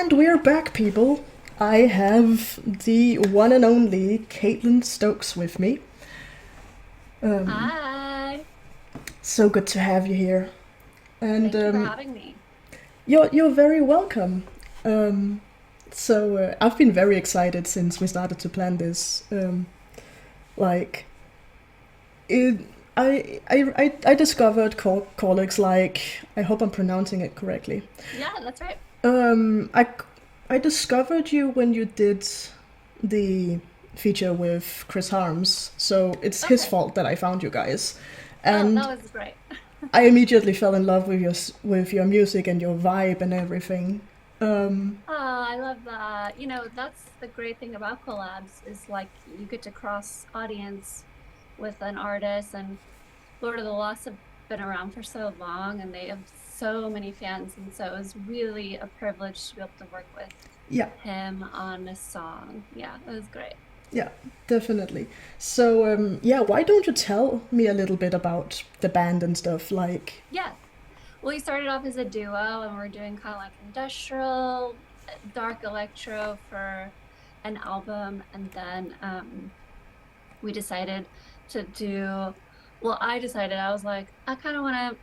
And we're back, people. I have the one and only Caitlin Stokes with me. Hi. So good to have you here. And Thank you for having me. you're very welcome. Um, I've been very excited since we started to plan this. Like it, I discovered Corlyx. Like I hope I'm pronouncing it correctly. Yeah, that's right. Um, I I discovered you when you did the feature with Chris Harms, so it's his Okay. fault that I found you guys, Oh, and that was great. I immediately fell in love with your music and your vibe and everything. Um, Oh, I love that. That's the great thing about collabs is like you get to cross audience with an artist, and Lord of the Lost have been around for so long and they have so many fans, and so it was really a privilege to be able to work with yeah, him on a song. Yeah, it was great. yeah, definitely. Yeah, why don't you tell me a little bit about the band and stuff? Like, Yeah. Well, we started off as a duo and we're doing kind of like industrial, dark electro for an album. And then we decided to do, well, I decided, I was like, I kind of want to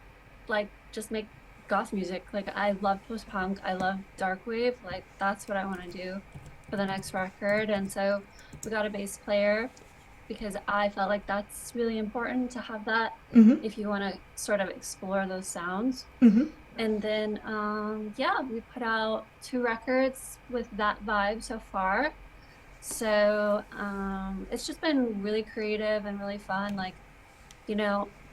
like just make goth music. Like, I love post punk, I love dark wave. Like, that's what I want to do for the next record. And so we got a bass player because I felt like that's really important to have that if you want to sort of explore those sounds. And then, yeah, we put out two records with that vibe so far. So it's just been really creative and really fun. Like,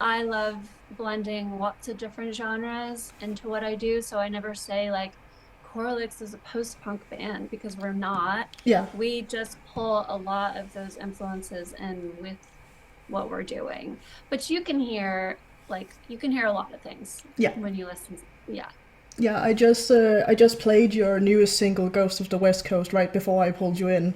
I love blending lots of different genres into what I do. So I never say like Corlyx is a post-punk band because we're not. yeah, We just pull a lot of those influences in with what we're doing. But you can hear a lot of things yeah, when you listen. Yeah. yeah. I just played your newest single, "Ghost of the West Coast," right before I pulled you in.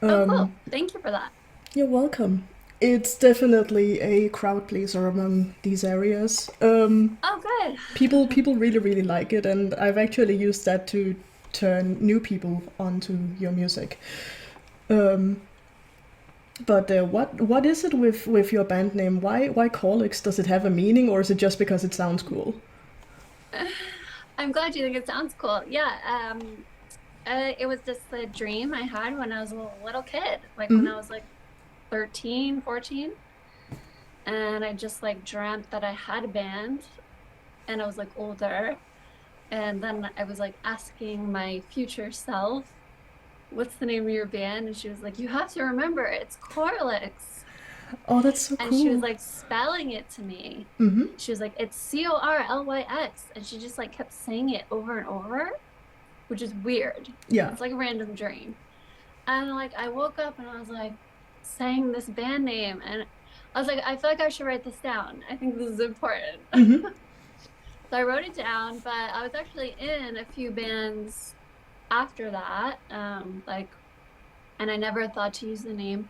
Oh, cool. Thank you for that. You're welcome. It's definitely a crowd pleaser among these areas. Oh, good. People really really like it, and I've actually used that to turn new people onto your music. Um, what is it with your band name? Why Corlix? Does it have a meaning, or is it just because it sounds cool? I'm glad you think it sounds cool. Yeah. It was just the dream I had when I was a little kid, like when I was like 13, 14. And I just like dreamt that I had a band and I was like older. And then I was like asking my future self, what's the name of your band? And she was like, you have to remember it's Corlyx. Oh, that's so And she was cool. like spelling it to me. She was like, it's Corlyx. And she just like kept saying it over and over, which is weird. Yeah. It's like a random dream. And like I woke up and I was like saying this band name, and I was like, I feel like I should write this down. I think this is important. So I wrote it down, but I was actually in a few bands after that. And I never thought to use the name.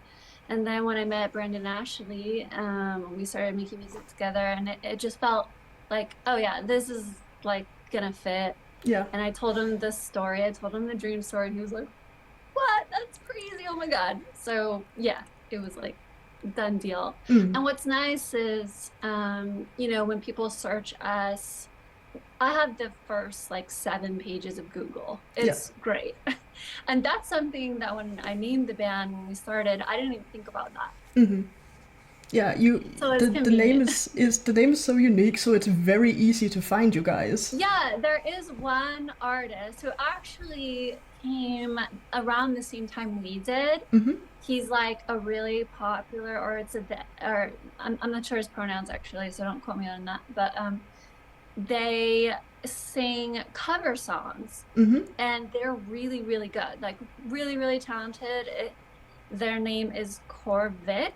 And then when I met Brandon Ashley, we started making music together, and it just felt like, oh yeah, this is like gonna fit. Yeah. And I told him this story. I told him the dream story, and he was like, what? That's crazy. Oh my God. So yeah, it was like done deal. And what's nice is, when people search us, I have the first like 7 pages of Google. Yeah. It's great. And that's something that when I named the band when we started, I didn't even think about that. Yeah, you So it's the name convenient. is the name is so unique, so it's very easy to find you guys. Yeah, there is one artist who actually came around the same time we did. He's like a really popular, or it's a, or I'm not sure his pronouns actually, so don't quote me on that. But they sing cover songs, and they're really, really good, like really, really talented. Their name is Corvix.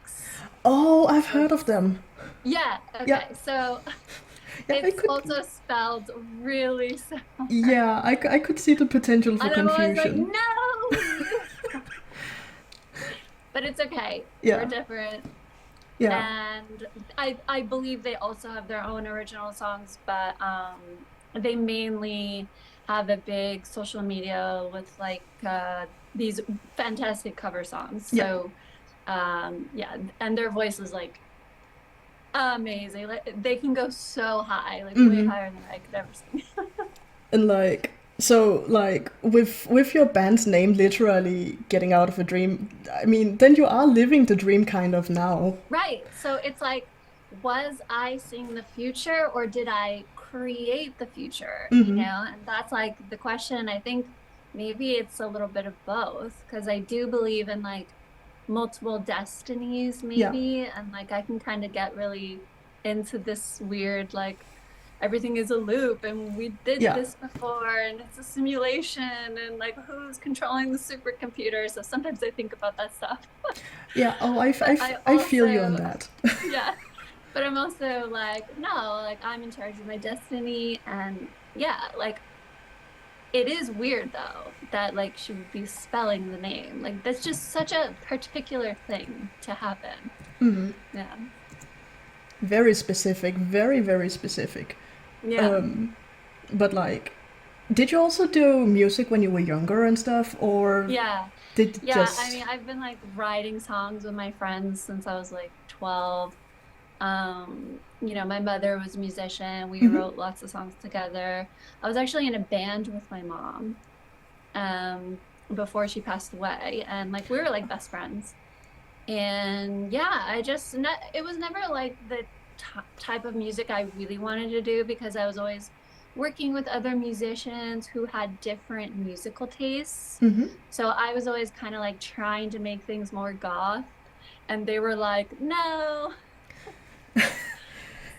Oh, I've heard of It's, them. yeah, Yeah, okay. So yeah, I it's could. also spelled really similar. Yeah, I could see the potential for And I'm always like, confusion. no, but it's okay. We're Yeah, different. yeah, And I believe they also have their own original songs, but they mainly have a big social media with like these fantastic cover songs. Yeah. So yeah, and their voice is like amazing. Like they can go so high, like way Mm-hmm. higher than I could ever sing. And like, so like with your band's name literally getting out of a dream, I mean, then you are living the dream kind of now. Right. So it's like, was I seeing the future or did I create the future? You Mm-hmm. know, and that's like the question. I think maybe it's a little bit of both because I do believe in like multiple destinies, Yeah. maybe. And like I can kind of get really into this weird, like, everything is a loop and we did Yeah. this before and it's a simulation and like who's controlling the supercomputer. So sometimes I think about that stuff. Yeah. Oh, But I I feel you on also, that. yeah, but I'm also like, no, like I'm in charge of my destiny. And yeah, like it is weird though that like she would be spelling the name. Like that's just such a particular thing to happen. Mm-hmm. Yeah. Very specific. Very, very specific. Yeah. But like, did you also do music when you were younger and stuff, or Yeah. did it Yeah. I just? mean, I've been like writing songs with my friends since I was like 12. My mother was a musician. We Mm-hmm. wrote lots of songs together. I was actually in a band with my mom um before she passed away, and like we were like best friends. And yeah, it was never like the type of music I really wanted to do because I was always working with other musicians who had different musical tastes. Mm-hmm. So I was always kind of like trying to make things more goth, and they were like, "No."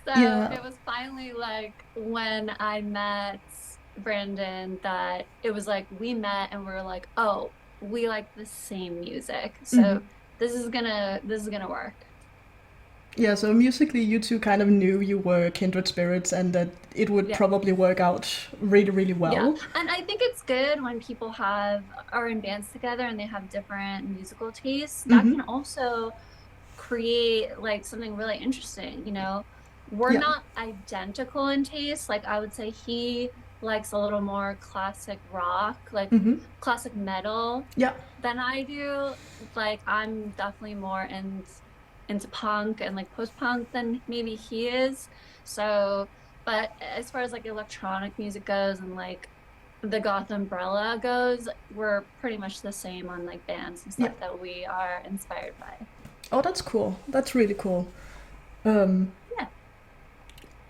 So Yeah. it was finally like when I met Brandon that it was like we met and we are like, oh, we like the same music. Mm-hmm. So this is gonna work. Yeah. So musically, you two kind of knew you were kindred spirits, and that it would Yeah. probably work out really, really Yeah. well. And I think it's good when people are in bands together and they have different musical tastes. That Mm-hmm. can also create like something really interesting, you know. We're Yeah. not identical in taste. Like I would say he likes a little more classic rock, like Mm-hmm. classic metal Yeah. than I do. Like I'm definitely more into punk and like post-punk than maybe he is. So, but as far as like electronic music goes and like the goth umbrella goes, we're pretty much the same on like bands and Yeah. stuff that we are inspired by. Oh, that's cool. That's really cool. Um, Yeah.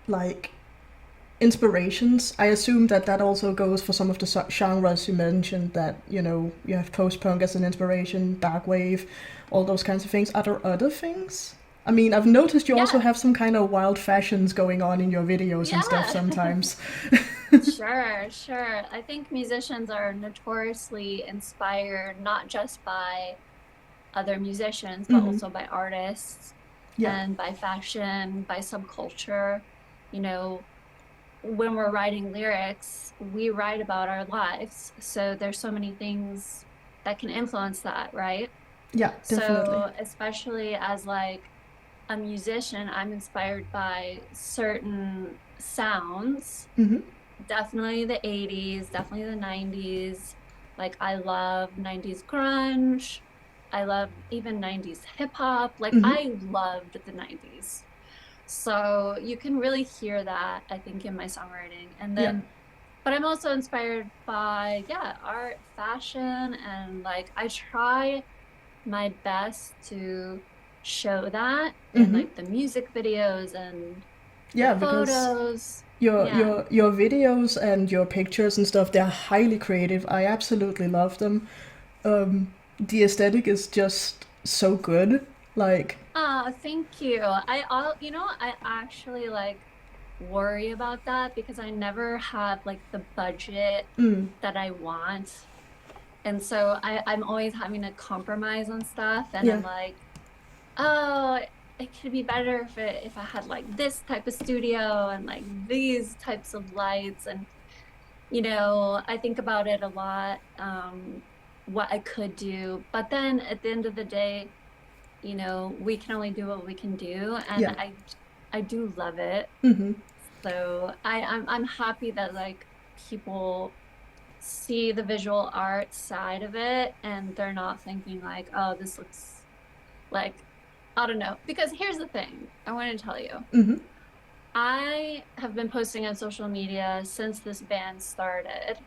like inspirations. I assume that that also goes for some of the genres you mentioned. That you have post punk as an inspiration, dark wave, all those kinds of things. Are there other things? I mean, I've noticed you also Yeah. have some kind of wild fashions going on in your videos and stuff Yeah. sometimes. Sure, sure. I think musicians are notoriously inspired not just by other musicians, but Mm-hmm. also by artists Yeah. and by fashion, by subculture. You know, when we're writing lyrics, we write about our lives. So there's so many things that can influence that, right? Yeah, definitely. So especially as like a musician, I'm inspired by certain sounds, Mm-hmm. definitely the 80s, definitely the 90s. Like I love 90s grunge. I love even 90s hip hop. Like Mm-hmm. I loved the 90s. So you can really hear that, I think, in my songwriting. And Yeah. then, but I'm also inspired by, yeah, art, fashion, and like I try my best to show that in Mm-hmm. like the music videos and the Yeah, because photos. your Yeah. your your videos and your pictures and stuff, they're highly creative. I absolutely love them. The aesthetic is just so good. Like, Oh, thank you. I actually like worry about that because I never have like the budget mm, that I want. And so I'm always having to compromise on stuff. And yeah, I'm like, oh, it could be better if I had like this type of studio and like these types of lights. And, I think about it a lot, what I could do. But then at the end of the day, we can only do what we can do. And yeah, I do love it. mm-hmm, So I'm happy that like people see the visual art side of it and they're not thinking like, oh, this looks like, I don't know. Because here's the thing I want to tell you. Mm-hmm. I have been posting on social media since this band started,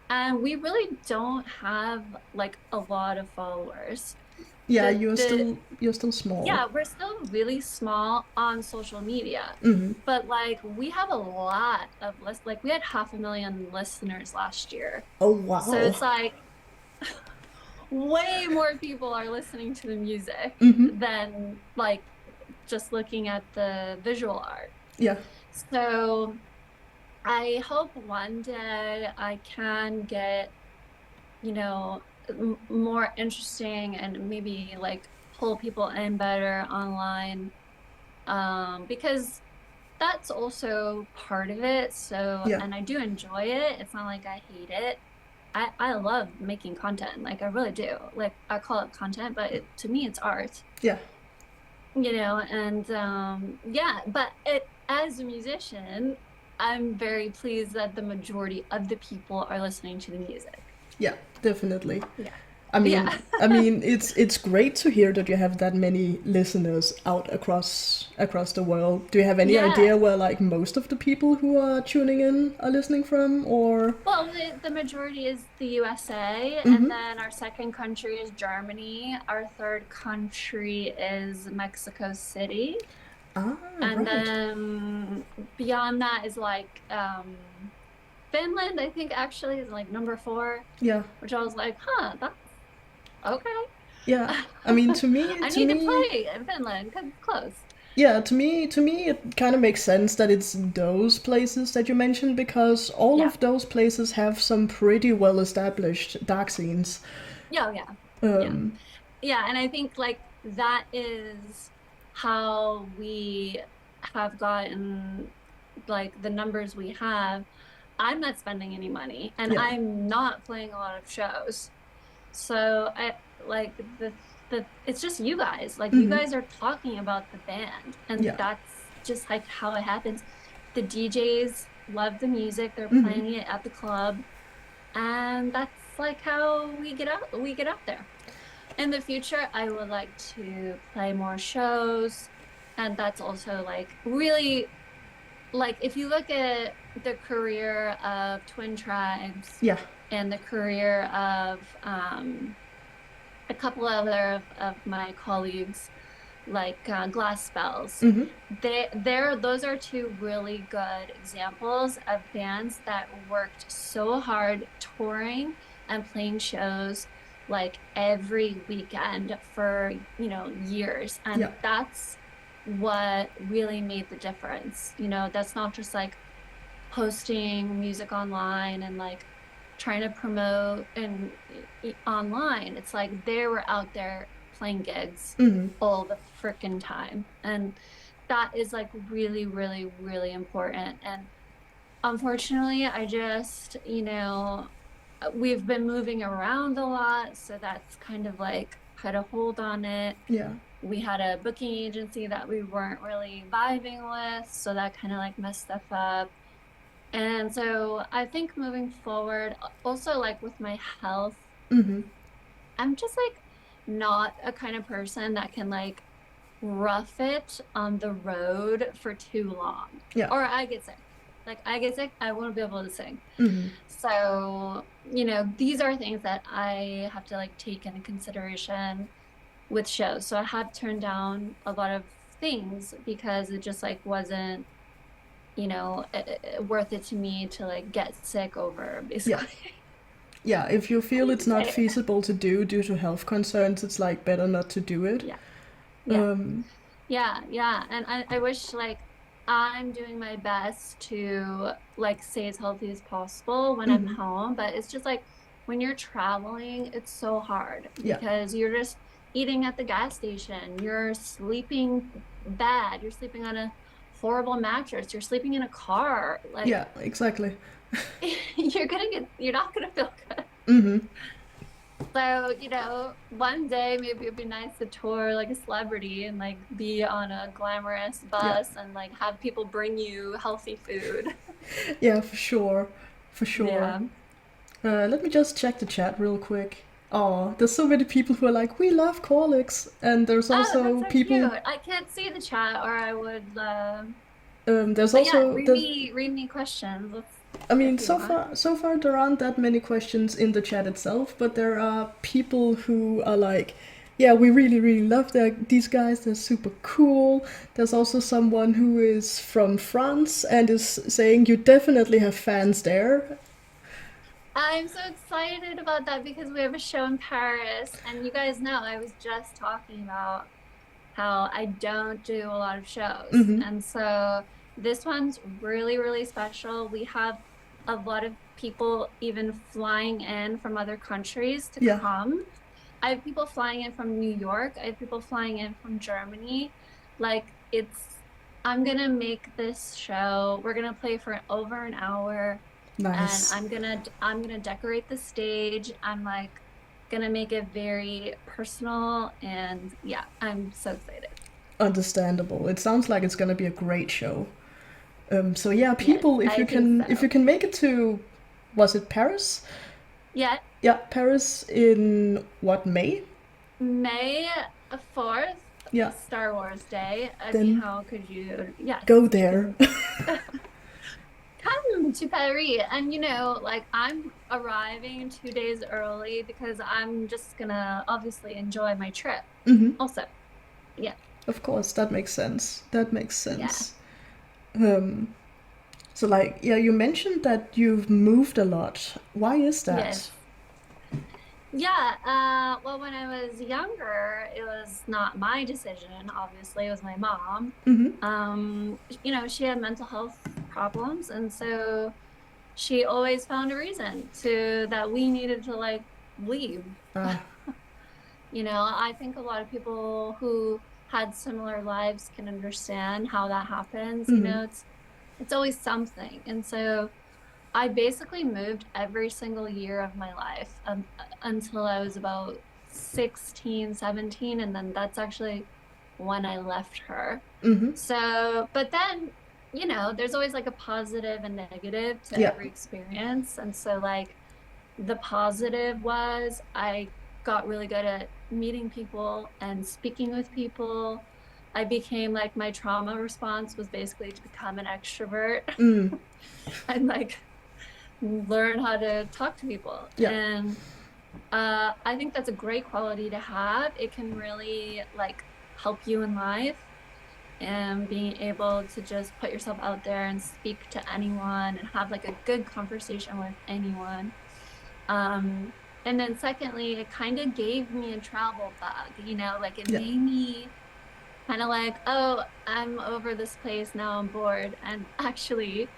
and we really don't have like a lot of followers. Yeah, The you're still small. Yeah, we're still really small on social media, Mm-hmm. but like we have a lot of like we had 500,000 listeners last year. Oh So wow. it's like way more people are listening to the music Mm-hmm. than like just looking at the visual art. Yeah. So I hope one day I can get, you know, more interesting and maybe like pull people in better online, because that's also part of it. So, Yeah. and I do enjoy it. It's not like I hate it. I love making content. Like I really do. Like I call it content, but to me it's art. Yeah. And yeah, but as a musician, I'm very pleased that the majority of the people are listening to the music. Yeah. Definitely. Yeah. I mean, Yeah. it's great to hear that you have that many listeners out across the world. Do you have any Yeah. idea where like most of the people who are tuning in are listening from, or? Well, the majority is the USA, and Mm-hmm. then our second country is Germany. Our third country is Mexico City. Ah, And right. then beyond that is like Finland, I think actually is like number 4, Yeah. which I was like, huh, that's okay. Yeah. I mean, to me, I to need to me, play in Finland because it's close. yeah, to me, it kind of makes sense that it's those places that you mentioned because all Yeah. of those places have some pretty well established dark scenes. Yeah, yeah. Yeah. Um, Yeah, and I think like that is how we have gotten like the numbers we have. I'm not spending any money and yeah. I'm not playing a lot of shows. So I like the it's just you guys. Like you Mm-hmm. guys are talking about the band and Yeah. that's just like how it happens. The DJs love the music, they're Mm-hmm. playing it at the club, and that's like how we get out there. In the future, I would like to play more shows, and that's also like really like if you look at the career of Twin Tribes Yeah. and the career of a couple other of my colleagues, like Glass Spells. Mm-hmm. Those are two really good examples of bands that worked so hard touring and playing shows like every weekend for, years. And Yeah. that's what really made the difference. That's not just like posting music online and like trying to promote and online. It's like they were out there playing gigs Mm-hmm. all the freaking time. And that is like really, really, really important. And unfortunately, I just, we've been moving around a lot. So that's kind of like put a hold on it. Yeah. We had a booking agency that we weren't really vibing with. So that kind of like messed stuff up. And so I think moving forward, also like with my health, Mm-hmm. I'm just like not a kind of person that can like rough it on the road for too long. Yeah. Or I get sick. Like I get sick, I won't be able to sing. Mm-hmm. So, these are things that I have to like take into consideration with shows. So I had turned down a lot of things because it just like wasn't, worth it to me to like get sick over Yeah. basically. Yeah. If you feel it's not I- feasible to do due to health concerns, it's like better not to do it. yeah. Yeah. Um, Yeah, yeah. And I wish like I'm doing my best to like stay as healthy as possible when I'm mm-hmm. home, but it's just like when you're traveling, it's so hard Yeah. because you're just eating at the gas station, you're sleeping bad, you're sleeping on a horrible mattress, you're sleeping in a car. Like Yeah. Exactly. you're not gonna feel good. Mm-hmm. So, one day maybe it'd be nice to tour like a celebrity and like be on a glamorous Yeah. bus and like have people bring you healthy food. Yeah. For sure. For sure. Yeah. Let me just check the chat real quick. Oh, there's so many people who are like, we love Corlyx, and there's Oh, that's also so people. cute. I can't see the chat, or I would. There's But yeah, also there's. read me questions I mean, if you want. so far there aren't that many questions in the chat itself, but there are people who are like, yeah, we really, really love these guys. They're super cool. There's also someone who is from France and is saying you definitely have fans there. I'm so excited about that because we have a show in Paris, and you guys know I was just talking about how I don't do a lot of shows. Mm-hmm. And so this one's really, really special. We have a lot of people even flying in from other countries to Yeah, come. I have people flying in from New York. I have people flying in from Germany. Like I'm gonna make this show. We're gonna play for over an hour, and nice. I'm gonna decorate the stage. I'm like gonna make it very personal, and yeah, I'm so excited. Understandable. It sounds like it's gonna be a great show. So yeah, Yes, people, I think if you so. can make it to, was it Paris? Yeah, Yeah, Paris in what, May? May 4th, Yeah, Star Wars Day. I mean, then how could you? Yes, go you there. can come to Paris. And like I'm arriving 2 days early because I'm just gonna obviously enjoy my trip. Hmm. Also, yeah, Of course, that makes sense. That makes yeah, sense. Um, so like, yeah, you mentioned that you've moved a lot. Why is that? yes. Yeah, well, when I was younger, it was not my decision. Obviously, it was my mom. Hmm. She had mental health problems, and so she always found a reason to that we needed to like leave. Ah. I think a lot of people who had similar lives can understand how that happens. Hmm. It's always something. And so I basically moved every single year of my life until I was about 16, 17, and then that's actually when I left her. Hmm. So, but then, there's always like a positive and negative to Yeah. every experience. And so, like, the positive was I got really good at meeting people and speaking with people. I became like my trauma response was basically to become an extrovert Mm. and like learn how to talk to people. Yeah. And I think that's a great quality to have. It can really like help you in life and being able to just put yourself out there and speak to anyone and have like a good conversation with anyone. Um, and then secondly, it kind of gave me a travel bug, like it Yeah. made me kind of like, oh, I'm over this place now, I'm bored. And actually,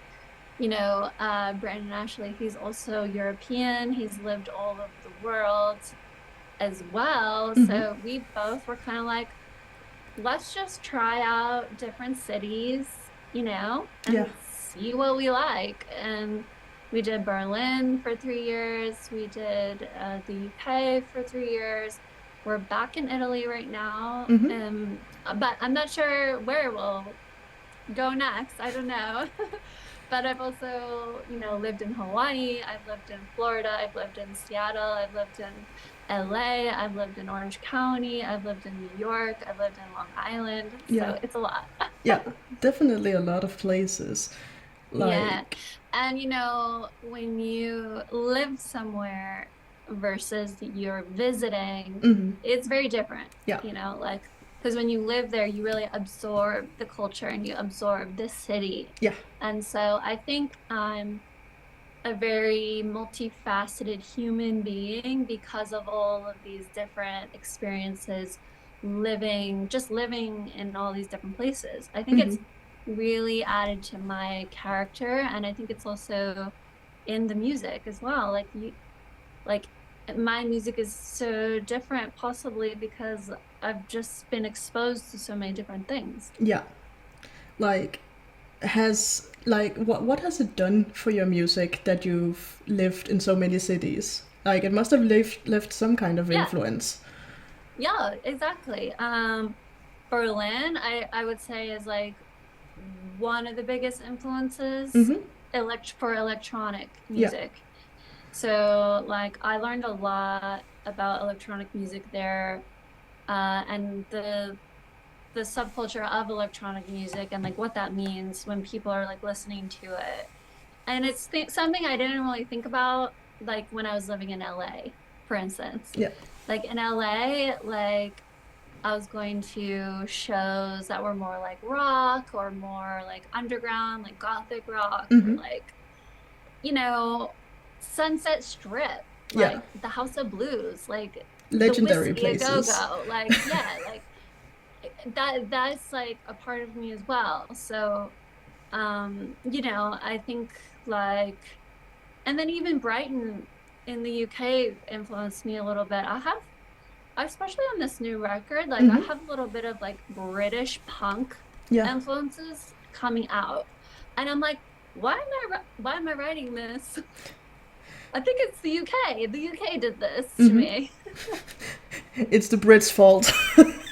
Brandon Ashley, he's also European. He's lived all over the world as well. Hmm. So we both were kind of like, let's just try out different cities, Yeah. and see what we like. And we did Berlin for 3 years. We did the UK for 3 years. We're back in Italy right now. Hmm. But I'm not sure where we'll go next. I don't know. But I've also, lived in Hawaii. I've lived in Florida. I've lived in Seattle. I've lived in LA. I've lived in Orange County. I've lived in New York. I've lived in Long Island. Yeah. So it's a lot. Yeah. Definitely a lot of places. Yeah. Like, And, when you live somewhere versus you're visiting, hmm, it's very different, yeah. like, because when you live there, you really absorb the culture and you absorb the city. Yeah. And so I think I'm a very multifaceted human being because of all of these different experiences just living in all these different places. I think Hmm. it's really added to my character, and I think it's also in the music as well. Like my music is so different possibly because I've just been exposed to so many different things. Yeah. Like, what has it done for your music that you've lived in so many cities? Like, it must have left some kind of Yeah, influence. yeah, exactly. Berlin, I would say is like one of the biggest influences Hmm. for electronic Yeah. music. So like I learned a lot about electronic music there, and the subculture of electronic music and like what that means when people are like listening to it. And it's something I didn't really think about like when I was living in LA, for instance. Yeah. Like in LA, like I was going to shows that were more like rock or more like underground, like gothic rock or Mm-hmm. like, you know, Sunset Strip, Yeah. like the House of Blues, like the Legendary Whiskey a Go places. Go, like yeah, like that's like a part of me as well. So I think like and then even Brighton in the UK influenced me a little bit. Especially on this new record, like I Mm-hmm. have a little bit of like British punk Yeah. influences coming out. And I'm like, why am I writing this? I think it's the UK. The UK did this to Mm-hmm. me. It's the Brits' fault.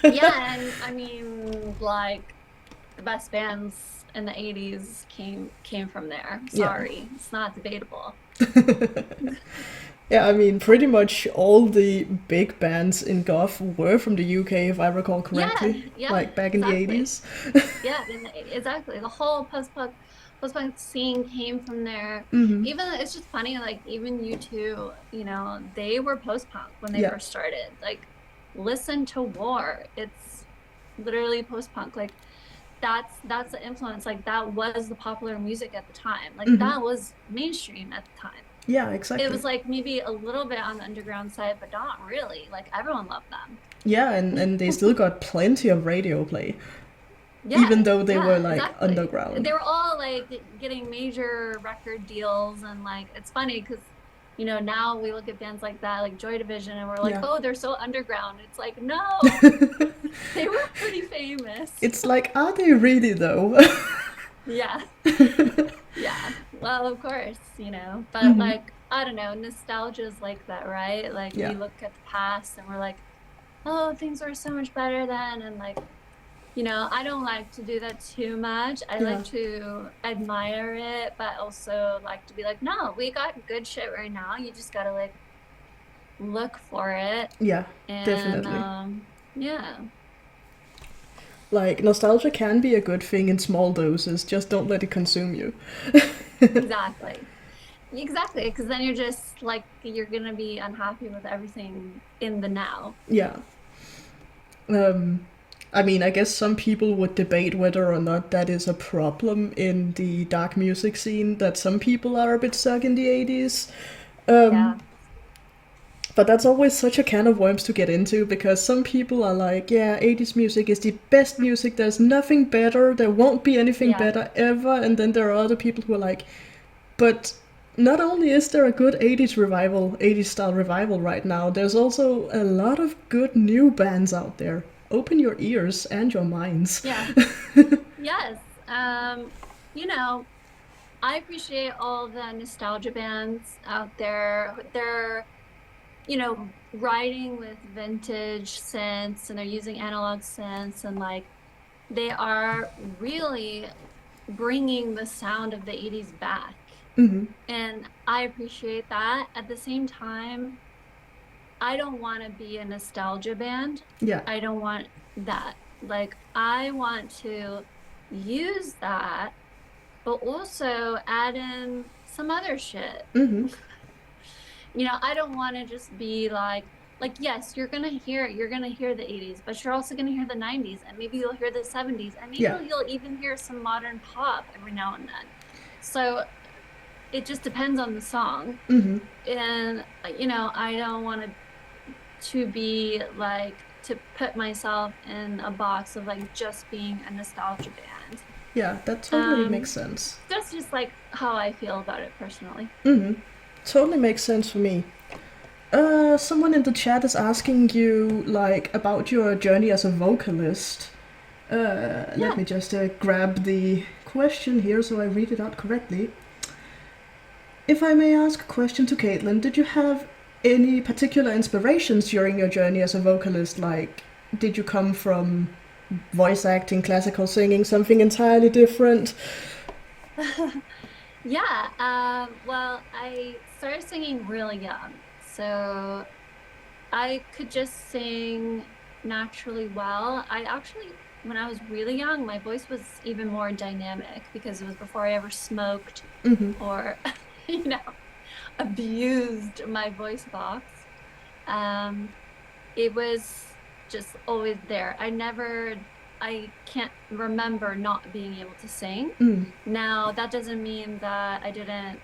Yeah, and I mean like the best bands in the 80s came from there. Yeah. Sorry, it's not debatable. Yeah, I mean, pretty much all the big bands in goth were from the UK, if I recall Yeah, correctly, yeah, like back in the exactly. 80s. Yeah, exactly. The whole post-punk scene came from there. Mm-hmm. Even it's just funny, like even U2, they were post-punk when they Yeah. first started. Like, listen to War. It's literally post-punk. Like that's the influence. Like that was the popular music at the time. Like Mm-hmm. that was mainstream at the time. Yeah, It exactly. was like maybe a little bit on the underground side, but not really. Like everyone loved them. Yeah, and they still got plenty of radio play, even Yeah, though they were yeah, like exactly. underground. They were all like getting major record deals, and like it's funny because now we look at bands like that, like Joy Division, and we're like, Yeah. oh, they're so underground. It's like no, they were pretty famous. It's like, are they really though? Yeah, yeah. Well, of course, but Mm-hmm. like I don't know, nostalgia is like that, right? Like Yeah. we look at the past and we're like, oh, things were so much better then, and like I don't like to do that too much. I Yeah. like to admire it, but also like to be like, no, we got good shit right now. You just gotta like look for it. Yeah, And definitely. yeah, Like, nostalgia can be a good thing in small doses, just don't let it consume you. exactly. Exactly. Because then you're just like, you're gonna be unhappy with everything in the now. Yeah. Um, I mean, I guess some people would debate whether or not that is a problem in the dark music scene, that some people are a bit stuck in the 80s. Um, Yeah. but that's always such a can of worms to get into because some people are like, yeah, 80s music is the best music, there's nothing better, there won't be anything Yeah. better ever. And then there are other people who are like, but not only is there a good 80s revival, 80s style revival right now, there's also a lot of good new bands out there. Open your ears and your minds. Yeah. Yes. You know, I appreciate all the nostalgia bands out there. They're writing with vintage synths and they're using analog synths and like they are really bringing the sound of the 80s back. Mm-hmm. And I appreciate that. At the same time, I don't want to be a nostalgia band. Yeah. I don't want that. Like, I want to use that, but also add in some other shit. Mm-hmm. I don't want to just be like yes, you're gonna hear the 80s, but you're also gonna hear the 90s, and maybe you'll hear the 70s, and maybe Yeah. you'll even hear some modern pop every now and then. So it just depends on the song. Mm-hmm. And I don't want to be like to put myself in a box of like just being a nostalgia band. Yeah, that totally makes Um, sense. that's just like how I feel about it personally. Mm-hmm. Totally makes sense for me. Someone in the chat is asking you, like, about your journey as a vocalist. Let Yeah. me just grab the question here so I read it out correctly. If I may ask a question to Caitlin, did you have any particular inspirations during your journey as a vocalist? Like, did you come from voice acting, classical singing, something entirely different? Yeah, well, I started singing really young. So I could just sing naturally well. I actually, when I was really young, my voice was even more dynamic because it was before I ever smoked Mm-hmm. or, you know, abused my voice box. Um, it was just always there. I can't remember not being able to sing. Mm. Now, that doesn't mean that I didn't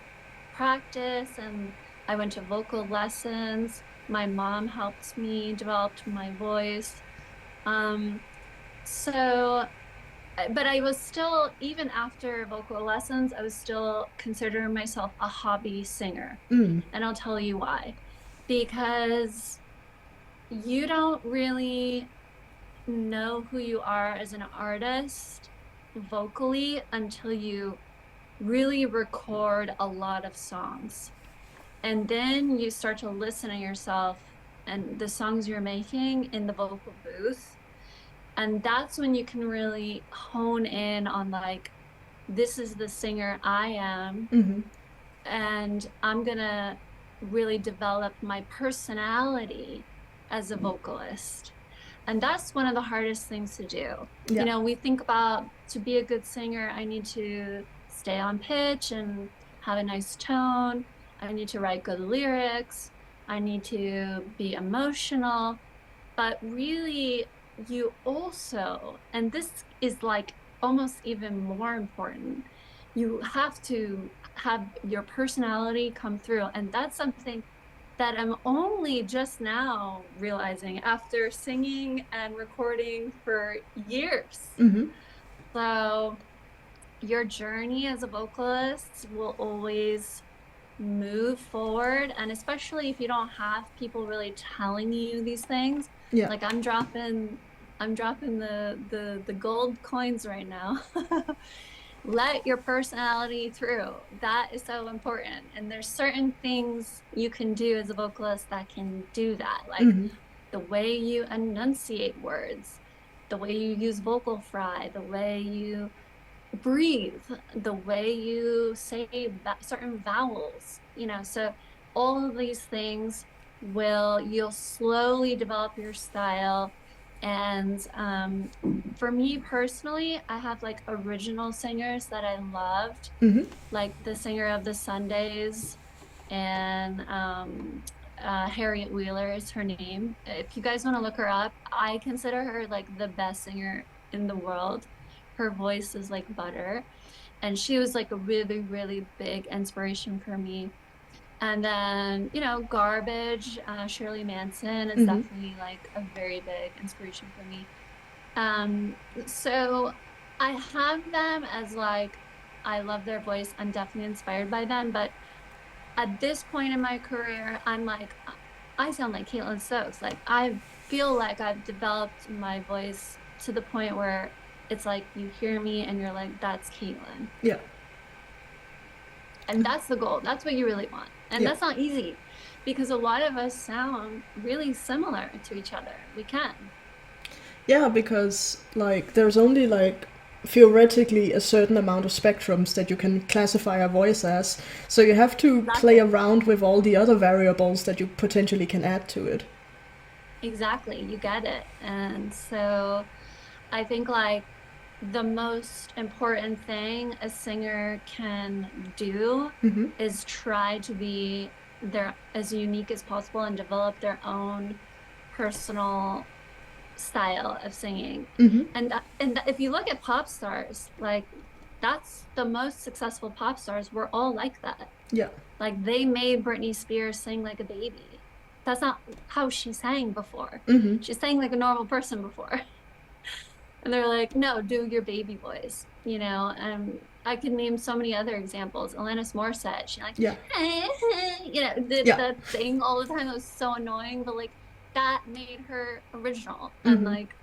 practice and I went to vocal lessons. My mom helped me develop my voice. Um, so, but I was still, even after vocal lessons, I was still considering myself a hobby singer. Mm. And I'll tell you why. Because you don't really know who you are as an artist vocally until you really record a lot of songs. And then you start to listen to yourself and the songs you're making in the vocal booth. And that's when you can really hone in on like, this is the singer I am, Mm-hmm. and I'm gonna really develop my personality as a vocalist. And that's one of the hardest things to do. Yeah. We think about to be a good singer, I need to stay on pitch and have a nice tone. I need to write good lyrics. I need to be emotional. But really, you also, and this is like almost even more important, you have to have your personality come through. And that's something that I'm only just now realizing after singing and recording for years. Mm-hmm. So, your journey as a vocalist will always move forward, and especially if you don't have people really telling you these things. Yeah. Like I'm dropping the gold coins right now. Let your personality through. That is so important, and there's certain things you can do as a vocalist that can do that, like Mm-hmm. the way you enunciate words, the way you use vocal fry, the way you breathe, the way you say certain vowels, so all of these things you'll slowly develop your style. And for me personally, I have like original singers that I loved, Mm-hmm. like the singer of the Sundays, and Harriet Wheeler is her name. If you guys want to look her up, I consider her like the best singer in the world. Her voice is like butter, and she was like a really, really big inspiration for me. And then, Garbage, Shirley Manson is Mm-hmm. definitely like a very big inspiration for me. So I have them as like, I love their voice. I'm definitely inspired by them. But at this point in my career, I'm like, I sound like Caitlin Stokes. Like, I feel like I've developed my voice to the point where it's like you hear me and you're like, that's Caitlin. Yeah. And that's the goal. That's what you really want. And Yeah. that's not easy because a lot of us sound really similar to each other. We can. Yeah, because like there's only like theoretically a certain amount of spectrums that you can classify a voice as. So you have to play Exactly. around with all the other variables that you potentially can add to it. Exactly. You get it. And so I think like the most important thing a singer can do Mm-hmm. is try to be their as unique as possible and develop their own personal style of singing. Mm-hmm. And if you look at pop stars, like that's the most successful pop stars were all like that. Yeah. Like they made Britney Spears sing like a baby. That's not how she sang before. Mm-hmm. She sang like a normal person before. And they're like, no, do your baby voice, I could name so many other examples. Alanis Morissette, she like, Yeah. did Yeah. that thing all the time that was so annoying, but like that made her original. And Mm-hmm. like,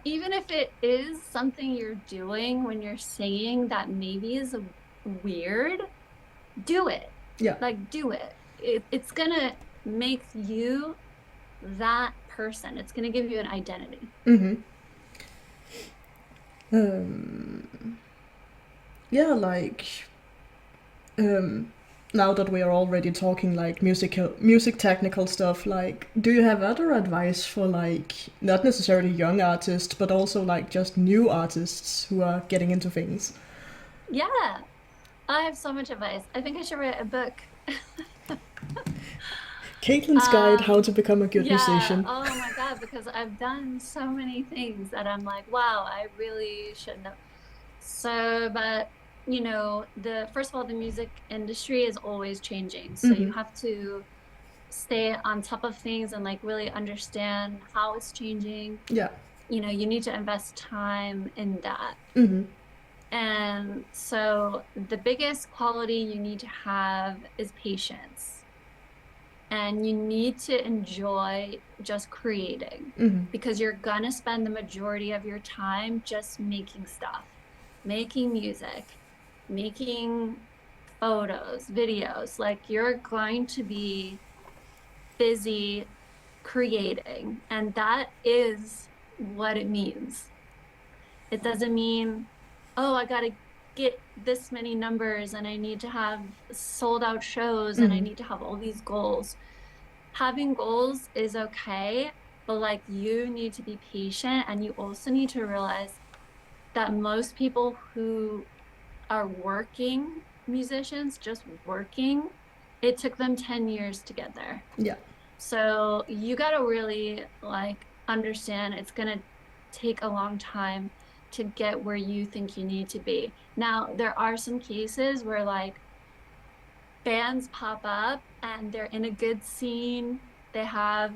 even if it is something you're doing when you're singing that maybe is weird, do it. Yeah. Like, do it. It's gonna make you that person. It's gonna give you an identity. Mm-hmm. Um, yeah, like um, now that we are already talking like music technical stuff, like, do you have other advice for like not necessarily young artists, but also like just new artists who are getting into things? Yeah, I have so much advice. I think I should write a book. Caitlin's Guide: How Um, to Become a Good yeah, Musician. oh my God, because I've done so many things that I'm like, wow, I really should know. So, but the first of all, the music industry is always changing. So you have to stay on top of things and like really understand how it's changing. Yeah. You need to invest time in that. Mm-hmm. And so the biggest quality you need to have is patience. And you need to enjoy just creating Mm-hmm. because you're gonna spend the majority of your time just making stuff, making music, making photos, videos. Like you're going to be busy creating, and that is what it means. It doesn't mean, oh, I got to get this many numbers and I need to have sold out shows and I Mm-hmm. need to have all these goals. Having goals is okay, but like you need to be patient and you also need to realize that most people who are working musicians, just working, it took them 10 years to get there. Yeah. So you got to really like understand it's going to take a long time to get where you think you need to be. Now, there are some cases where like bands pop up and they're in a good scene. They have,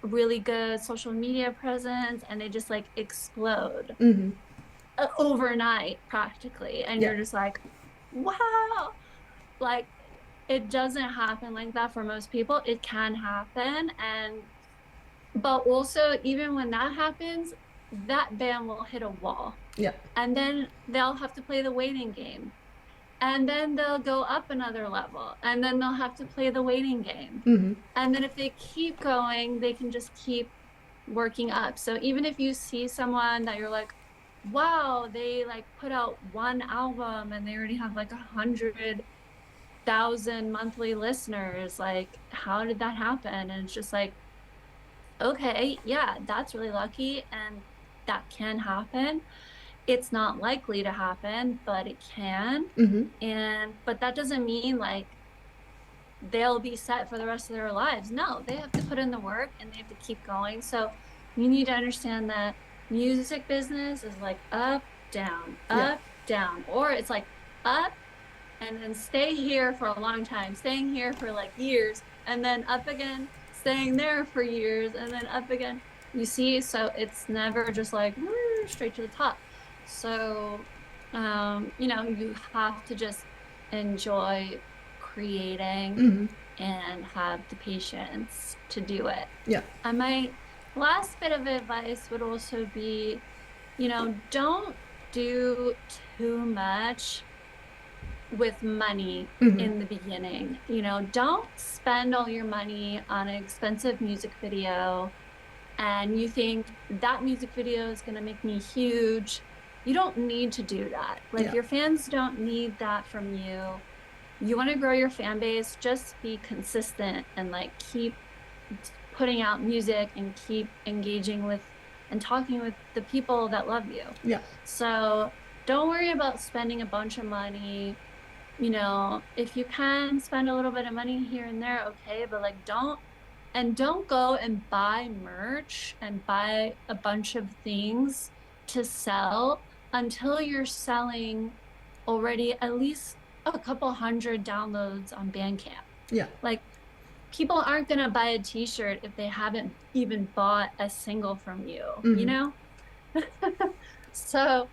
really good social media presence and they just like explode Mm-hmm. overnight practically. And Yeah. you're just like, wow. Like it doesn't happen like that for most people. It can happen. But also, even when that happens, that band will hit a wall. Yeah. And then they'll have to play the waiting game. And then they'll go up another level. And then they'll have to play the waiting game. Mm-hmm. And then if they keep going, they can just keep working up. So even if you see someone that you're like, wow, they like put out one album and they already have like 100,000 monthly listeners, like, how did that happen? And it's just like, okay, yeah, that's really lucky and that can happen. It's not likely to happen, but it can. Mm-hmm. But that doesn't mean like they'll be set for the rest of their lives. No, they have to put in the work and they have to keep going. So you need to understand that music business is like Yeah. up, down, or it's like up and then stay here for a long time, staying here for like years, and then up again, staying there for years, and then up again. You see, so it's never just like straight to the top. So, you have to just enjoy creating Mm-hmm. and have the patience to do it. Yeah. And my last bit of advice would also be, don't do too much with money Mm-hmm. in the beginning. Don't spend all your money on an expensive music video and you think that music video is going to make me huge. You don't need to do that. Like Yeah. your fans don't need that from you. You want to grow your fan base, just be consistent and like keep putting out music and keep engaging with and talking with the people that love you. Yeah. So don't worry about spending a bunch of money. If you can spend a little bit of money here and there, okay, but like don't go and buy merch and buy a bunch of things to sell until you're selling already at least a couple hundred downloads on Bandcamp. Yeah. Like people aren't going to buy a t-shirt if they haven't even bought a single from you, Mm-hmm. So,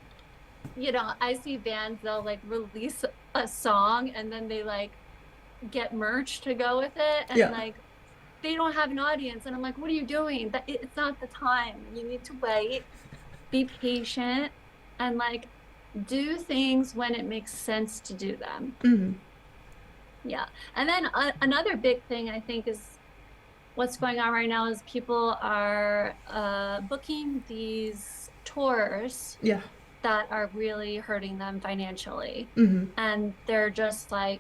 I see bands, they'll like release a song and then they like get merch to go with it and Yeah. like they don't have an audience and I'm like, what are you doing? It's not the time. You need to wait, be patient, and like do things when it makes sense to do them. Mm-hmm. Yeah. And then another big thing I think is what's going on right now is people are booking these tours Yeah. that are really hurting them financially. Mm-hmm. And they're just like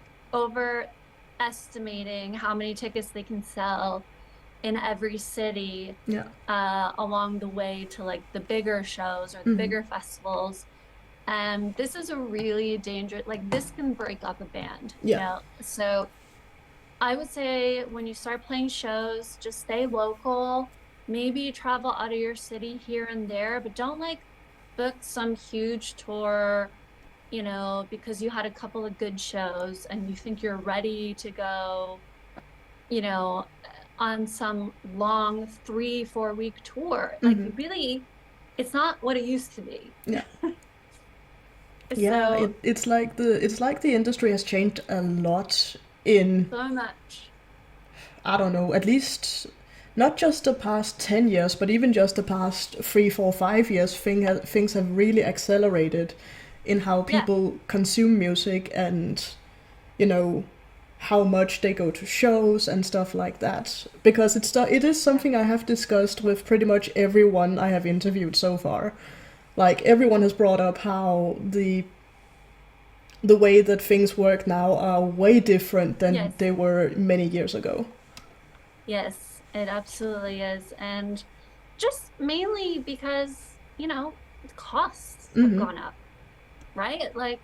overestimating how many tickets they can sell in every city Yeah. along the way to like the bigger shows or the Mm-hmm. bigger festivals. And this is a really dangerous, like this can break up a band, you Yeah. know? So I would say when you start playing shows, just stay local, maybe travel out of your city here and there, but don't like book some huge tour, you know, because you had a couple of good shows and you think you're ready to go, you know, on some long 3, 4 week tour. Like Mm-hmm. really, it's not what it used to be. Yeah. Yeah, So, it's like the industry has changed a lot in, so much. I don't know, at least not just the past 10 years, but even just the past 3, 4, 5 years. Things have really accelerated in how Yeah. people consume music and, you know, how much they go to shows and stuff like that. Because it is Yeah. something I have discussed with pretty much everyone I have interviewed so far. Like, everyone has brought up how the way that things work now are way different than Yes. they were many years ago. Yes, it absolutely is. And just mainly because, you know, the costs have Mm-hmm. gone up, right? Like,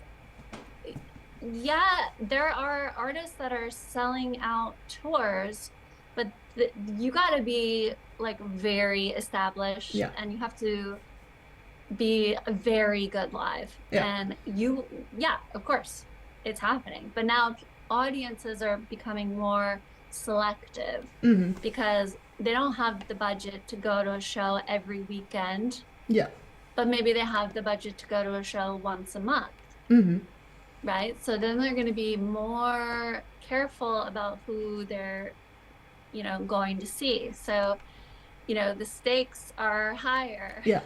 yeah, there are artists that are selling out tours, but you got to be like very established Yeah. and you have to be very good live. Yeah. And yeah, of course, it's happening. But now audiences are becoming more selective Mm-hmm. because they don't have the budget to go to a show every weekend, Yeah. but maybe they have the budget to go to a show once a month, Mm-hmm. right? So then they're going to be more careful about who they're, you know, going to see. So, you know, the stakes are higher Yeah.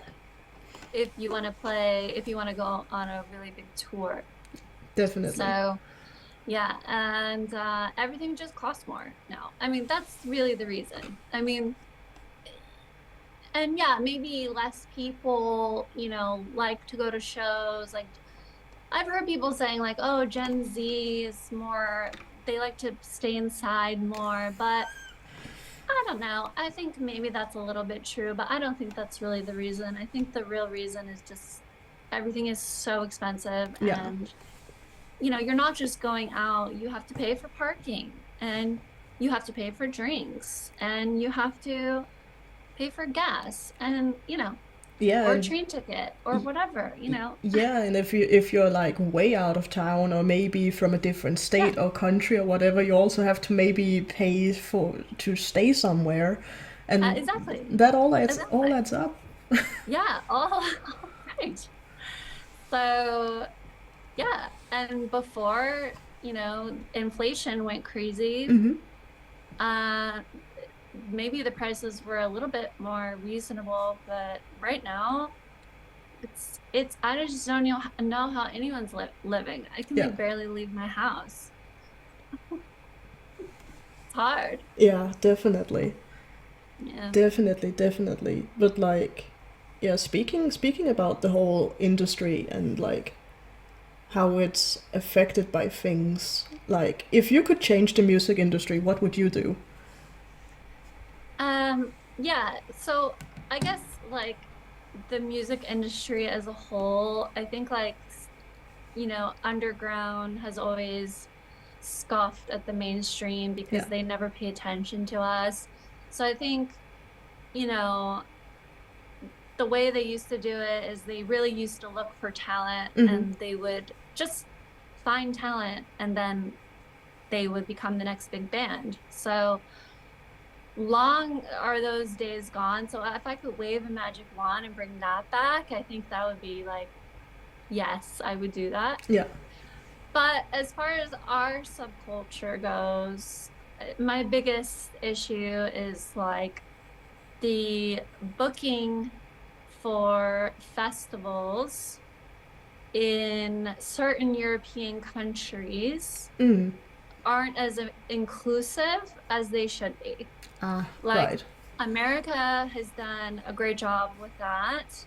if you want to go on a really big tour. Definitely. So, yeah, and everything just costs more now. I mean, that's really the reason. I mean, and yeah, maybe less people, you know, like to go to shows. Like, I've heard people saying, like, oh, Gen Z is more, they like to stay inside more, but I don't know. I think maybe that's a little bit true, but I don't think that's really the reason. I think the real reason is just everything is so expensive Yeah. and you know, you're not just going out, you have to pay for parking and you have to pay for drinks and you have to pay for gas and, you know, Yeah. or a And train ticket or whatever, you know. yeah, and if you're like way out of town or maybe from a different Yeah, state or country or whatever, you also have to maybe pay for to stay somewhere, and exactly. that all Exactly. adds up. Yeah, all right. So, yeah, and before, you know, inflation went crazy, Mm-hmm. uh maybe the prices were a little bit more reasonable, but right now it's I just don't know how anyone's living. I can Yeah. like barely leave my house. It's hard. Yeah. Definitely. Yeah. Definitely. But like, yeah. Speaking about the whole industry and like how it's affected by things. Like, if you could change the music industry, what would you do? Yeah, so I guess like the music industry as a whole, I think like you know, underground has always scoffed at the mainstream Yeah. because they never pay attention to us. So I think, you know, the way they used to do it is they really used to look for talent Mm-hmm. and they would just find talent and then they would become the next big band. So long are those days gone. So if I could wave a magic wand and bring that back, I think that would be like, yes, I would do that. Yeah. But as far as our subculture goes, my biggest issue is like the booking for festivals in certain European countries Mm. aren't as inclusive as they should be. Ah. Like Right. America has done a great job with that.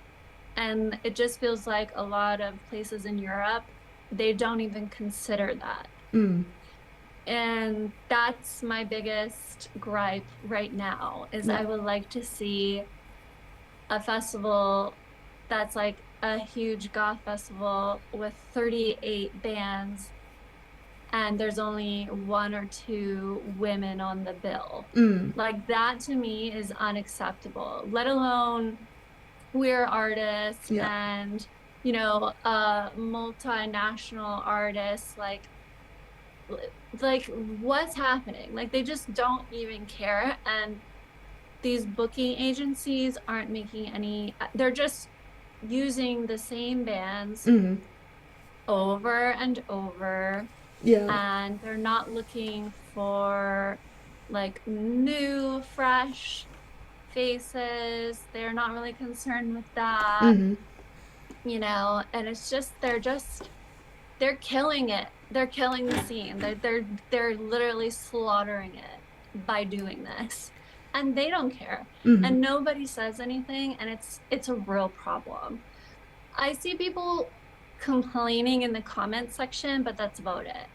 And it just feels like a lot of places in Europe, they don't even consider that. Mm. And that's my biggest gripe right now is Yeah. I would like to see a festival that's like a huge goth festival with 38 bands and there's only one or two women on the bill. Mm. Like that to me is unacceptable, let alone we're artists Yeah. and multinational artists like what's happening? Like they just don't even care. And these booking agencies aren't making any, they're just using the same bands Mm. over and over, Yeah. and they're not looking for like new, fresh faces. They're not really concerned with that, Mm. and it's just they're killing it. They're killing the scene. They're literally slaughtering it by doing this. And they don't care. Mm. And nobody says anything, and it's a real problem. I see people complaining in the comment section, but that's about it.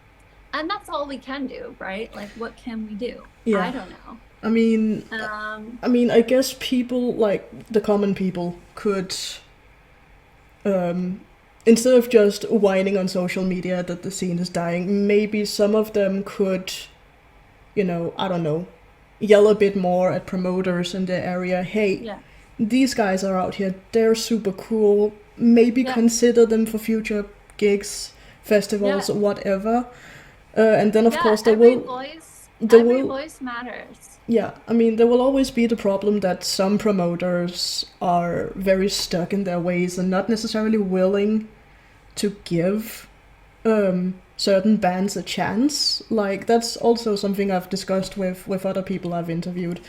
And that's all we can do, right? Like what can we do? I Yeah. don't know. I mean, Um I guess people like the common people could, um, instead of just whining on social media that the scene is dying, maybe some of them could, I don't know, yell a bit more at promoters in the area. Hey, yeah. these guys are out here. They're super cool. Maybe Yeah. consider them for future gigs, festivals, Yeah. whatever. And then of Yeah, course every voice there every will, voice matters. yeah. I mean, there will always be the problem that some promoters are very stuck in their ways and not necessarily willing to give certain bands a chance. Like that's also something I've discussed with other people I've interviewed,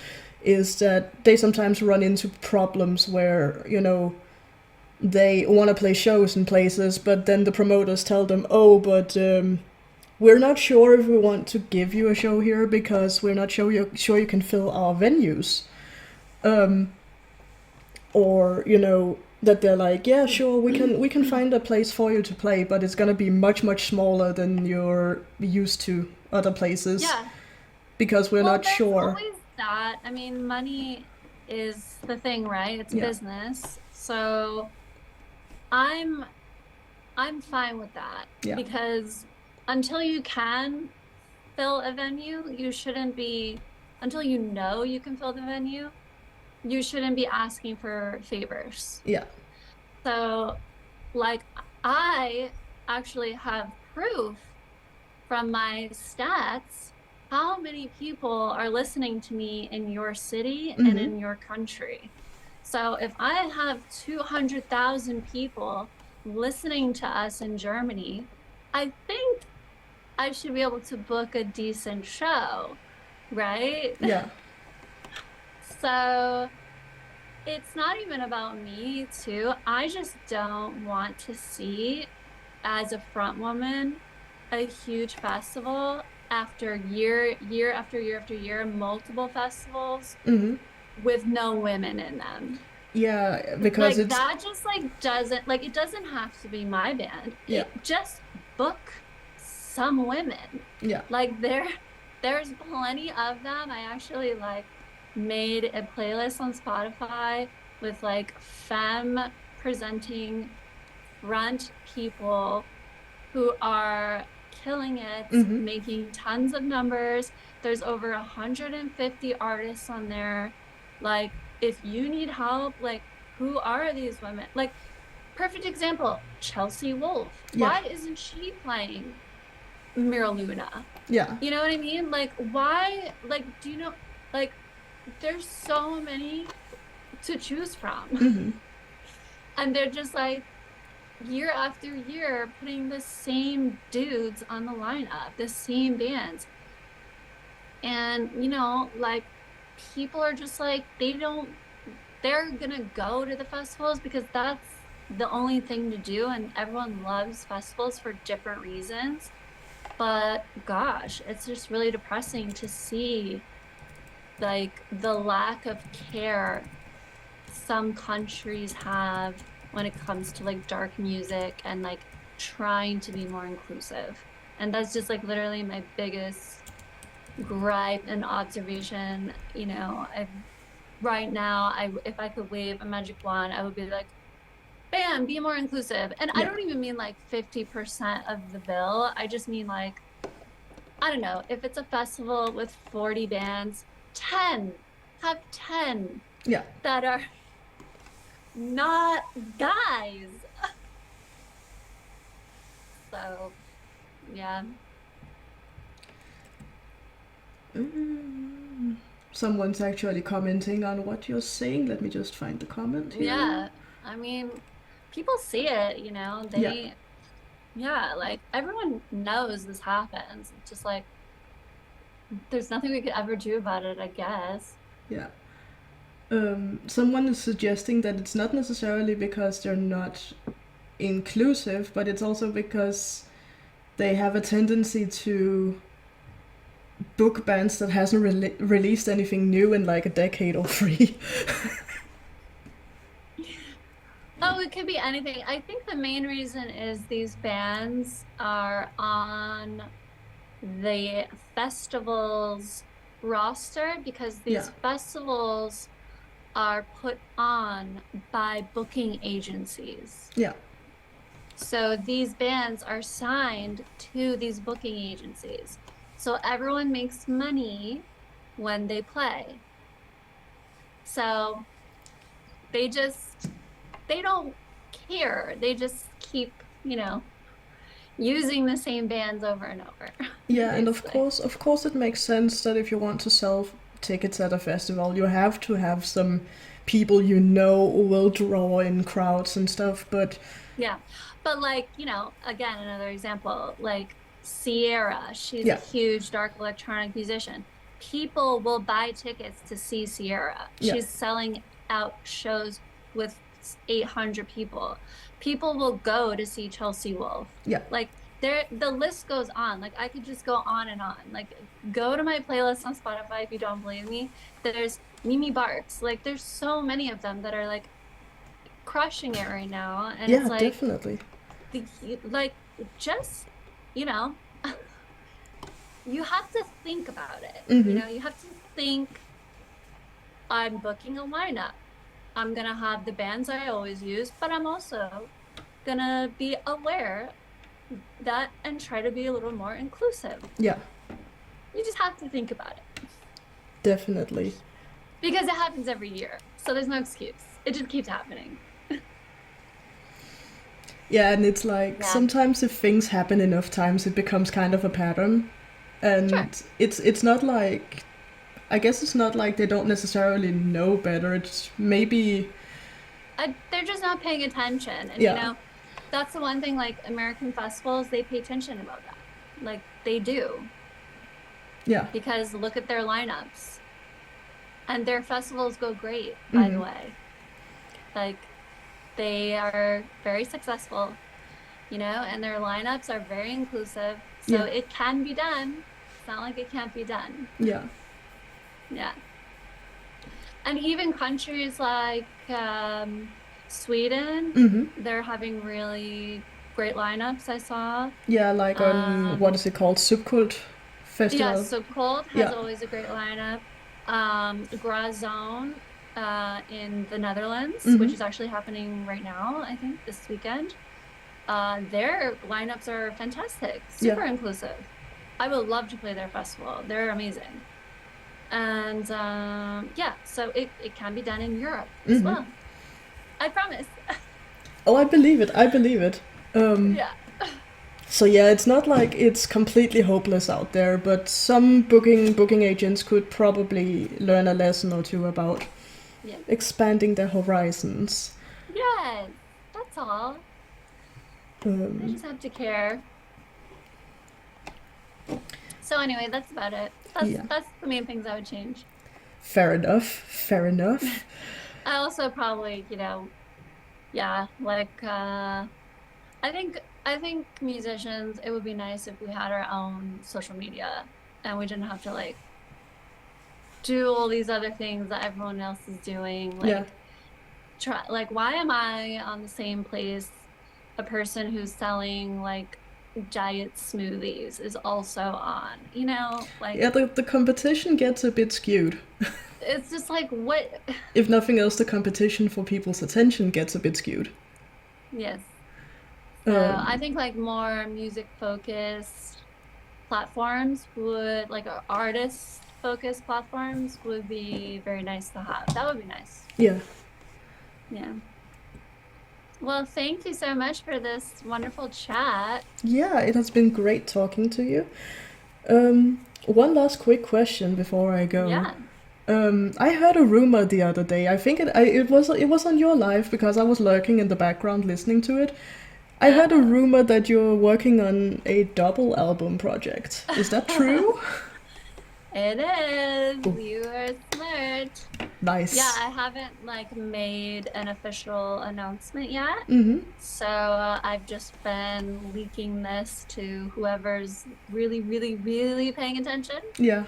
is that they sometimes run into problems where they want to play shows in places, but then the promoters tell them, oh, but we're not sure if we want to give you a show here because we're not sure you can fill our venues. Um, or that they're like, yeah, sure, we can find a place for you to play, but it's gonna be much much smaller than you're used to other places Yeah. because we're Well, not there's sure. always that. I mean, money is the thing, right? It's a Yeah. business. So I'm I'm fine with that Yeah. because until you can fill a venue, you shouldn't be, until you know you can fill the venue, you shouldn't be asking for favors. Yeah. So, like, I actually have proof from my stats how many people are listening to me in your city and Mm-hmm. in your country. So if I have 200,000 people listening to us in Germany, I think I should be able to book a decent show, right? Yeah. So it's not even about me, too. I just don't want to see, as a front woman, a huge festival after year after year after year, multiple festivals Mm-hmm. with no women in them. Yeah, because Like it's that just like doesn't, like, it doesn't have to be my band. yeah. It just book some women. Yeah. Like there's plenty of them. I actually like made a playlist on Spotify with like femme presenting front people who are killing it, Mm-hmm. making tons of numbers. There's over 150 artists on there. Like, if you need help, like, who are these women? Like, perfect example, Chelsea Wolfe. Yeah. Why isn't she playing Mira Luna? Yeah. You know what I mean? Like, why? Like, do you know? Like, there's so many to choose from. Mm-hmm. And they're just like, year after year putting the same dudes on the lineup, the same bands. And like people are just like they're gonna go to the festivals because that's the only thing to do, and everyone loves festivals for different reasons. But gosh, it's just really depressing to see like the lack of care some countries have when it comes to like dark music and like trying to be more inclusive. And that's just like literally my biggest gripe and observation. Right now, I if I could wave a magic wand, I would be like, bam, be more inclusive. And I Yeah. don't even mean like 50% of the bill. I just mean like, I don't know, if it's a festival with 40 bands, 10, have 10 Yeah. that are not guys. So, yeah. Someone's actually commenting on what you're saying. Let me just find the comment here. Yeah. I mean, people see it, Yeah. yeah, like everyone knows this happens. It's just like, there's nothing we could ever do about it, I guess. Yeah. Someone is suggesting that it's not necessarily because they're not inclusive, but it's also because they have a tendency to book bands that hasn't released anything new in like a decade or three. Oh, it could be anything. I think the main reason is these bands are on the festival's roster because Yeah. these festivals are put on by booking agencies. Yeah. So these bands are signed to these booking agencies. So everyone makes money when they play. So they don't care. They just keep, using the same bands over and over. Yeah, and Basically. of course, it makes sense that if you want to sell tickets at a festival, you have to have some people you know will draw in crowds and stuff. But Yeah. But like, again, another example, like Sierra, she's a yeah, huge dark electronic musician. People will buy tickets to see Sierra. yeah, She's selling out shows with 800 people. People will go to see Chelsea Wolfe. yeah, Like the list goes on. Like I could just go on and on. Like go to my playlist on Spotify if you don't believe me. There's Mimi Barks. Like there's so many of them that are like crushing it right now. And it's yeah, like definitely. like just you know you have to think about it. Mm-hmm. You have to think, I'm booking a lineup, I'm gonna have the bands I always use, but I'm also gonna be aware that and try to be a little more inclusive. Yeah, You just have to think about it definitely. because it happens every year, so there's no excuse. It just keeps happening. Yeah, and it's like Yeah, sometimes if things happen enough times, it becomes kind of a pattern, sure. and it's not like I guess it's not like they don't necessarily know better. It's maybe They're just not paying attention, and yeah, that's the one thing, like American festivals, they pay attention about that. Like they do, yeah, because look at their lineups. And their festivals go great, by the mm-hmm. way. Like they are very successful, and their lineups are very inclusive. So Yeah, it can be done. It's not like it can't be done. yeah, Yeah. And even countries like Sweden, mm-hmm. they're having really great lineups, I saw. Yeah, like on what Um, is it called, Subcult Yeah, Festival. so Cold has Yeah, always a great lineup. Grazone in the Netherlands, mm-hmm. which is actually happening right now, I think this weekend. Their lineups are fantastic, Yeah, super inclusive. I would love to play their festival. They're amazing. And yeah, so it can be done in Europe as mm-hmm. well. I promise. Oh, I believe it. I believe it. Yeah. So yeah, it's not like it's completely hopeless out there, but some booking agents could probably learn a lesson or two about Yeah. expanding their horizons. Yes, that's all. They Um, just have to care. So anyway, that's about it. That's yeah, that's the main things I would change. fair enough. Fair enough. I also probably, yeah, like I think musicians, it would be nice if we had our own social media and we didn't have to like do all these other things that everyone else is doing. Yeah, Like try, like, why am I on the same place a person who's selling like giant smoothies is also on, Yeah, like the competition gets a bit skewed. it's just like what. If nothing else, the competition for people's attention gets a bit skewed. Yes. So I Um, think like more music focused platforms would, like artist focused platforms would be very nice to have. That would be nice. yeah. Yeah. Well, thank you so much for this wonderful chat. Yeah, it has been great talking to you. One last quick question before I go. Yeah. I heard a rumor the other day. I think it was on your live because I was lurking in the background listening to it. I heard a Oh. rumor that you're working on a double album project. Is that true? It is. Oh, You are smart. Yeah, nice. I haven't like made an official announcement yet. Mm-hmm. So I've just been leaking this to whoever's really, really, really paying attention. Yeah.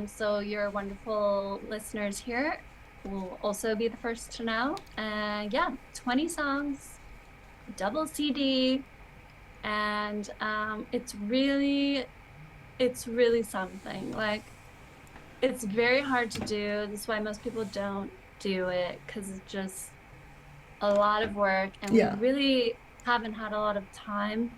So your wonderful listeners here will also be the first to know. And yeah, 20 songs, double CD, and it's really something. Like it's very hard to do. That's why most people don't do it, because it's just a lot of work, and we Yeah. really haven't had a lot of time.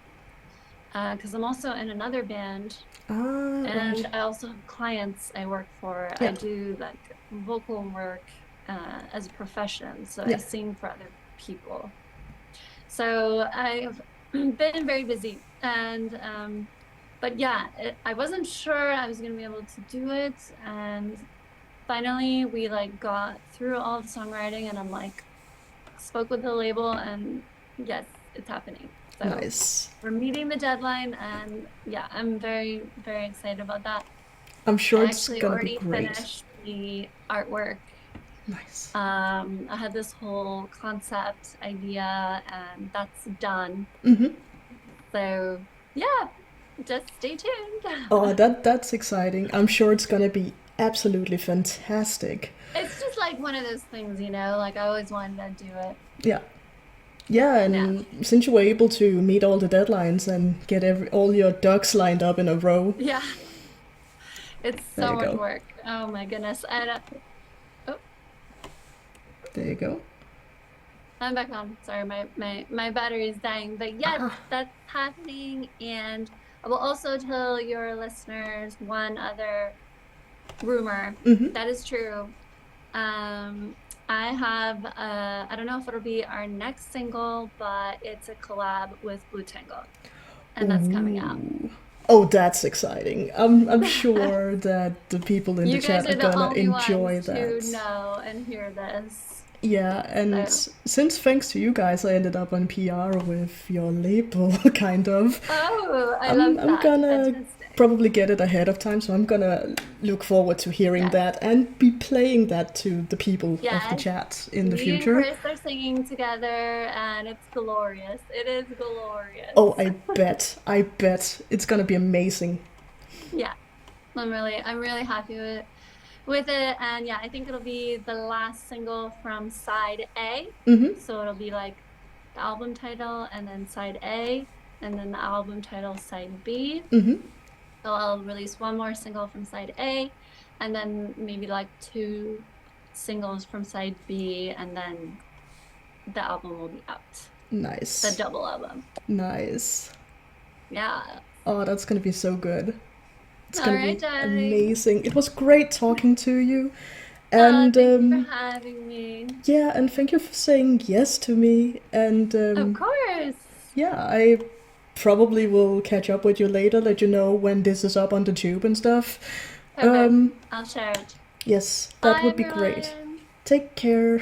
Because I'm also in another band, Ah, right. and I also have clients I work for. I Yeah. do like vocal work as a profession, so I Yeah. sing for other people. So I've been very busy, and but yeah, I wasn't sure I was gonna be able to do it, and finally we like got through all the songwriting, and I'm like spoke with the label, and yes, it's happening. So Nice. we're meeting the deadline, and yeah, I'm very, very excited about that. I'm I sure it's actually gonna be already great. finished the artwork. Nice. I had this whole concept idea, and that's done. Mm-hmm. So yeah, just stay Oh, tuned. that's exciting. I'm sure it's gonna be absolutely fantastic. It's just like one of those things, like I always wanted to do it. Yeah. Yeah, Yeah. and since you were able to meet all the deadlines and get all your ducks lined up in a row, Yeah. It's there so you much go. work. Oh my goodness. Oh, There you go. I'm back on. Sorry, my battery is dying. But yes, Ah. that's happening. And I will also tell your listeners one other rumor Mm-hmm. that is true. I have I don't know if it'll be our next single, but it's a collab with Blue Tangle, and that's coming out. Ooh. Oh, that's exciting. I'm sure that the people in the You guys chat are are the gonna only ones enjoy to that. know and hear this. Yeah, and So, since thanks to you guys, I ended up on PR with your label, kind of. oh, I I'm love I'm that. gonna Fantastic. probably get it ahead of time, so I'm gonna look forward to hearing Yes. that and be playing that to the people of the Yes. chat in the Me and future. Chris are singing together, and it's glorious. It is glorious. Oh, I bet it's gonna be amazing. Yeah, I'm really happy with it, and yeah, I think it'll be the last single from side A. Mm-hmm. So it'll be like the album title, and then side A, and then the album title side B. Mm-hmm. So I'll release one more single from side A, and then maybe like two singles from side B, and then the album will be out. The Nice. double album. Nice. Yeah. Oh, that's gonna be so good. It's All gonna right, be darling. amazing. It was great talking to you. And Thank you for having me. yeah, and thank you for saying yes to me. And Of course. yeah, I probably will catch up with you later, let you know when this is up on the tube and stuff. Perfect. I'll share it. Yes, that Bye, would be great. everyone. Take care.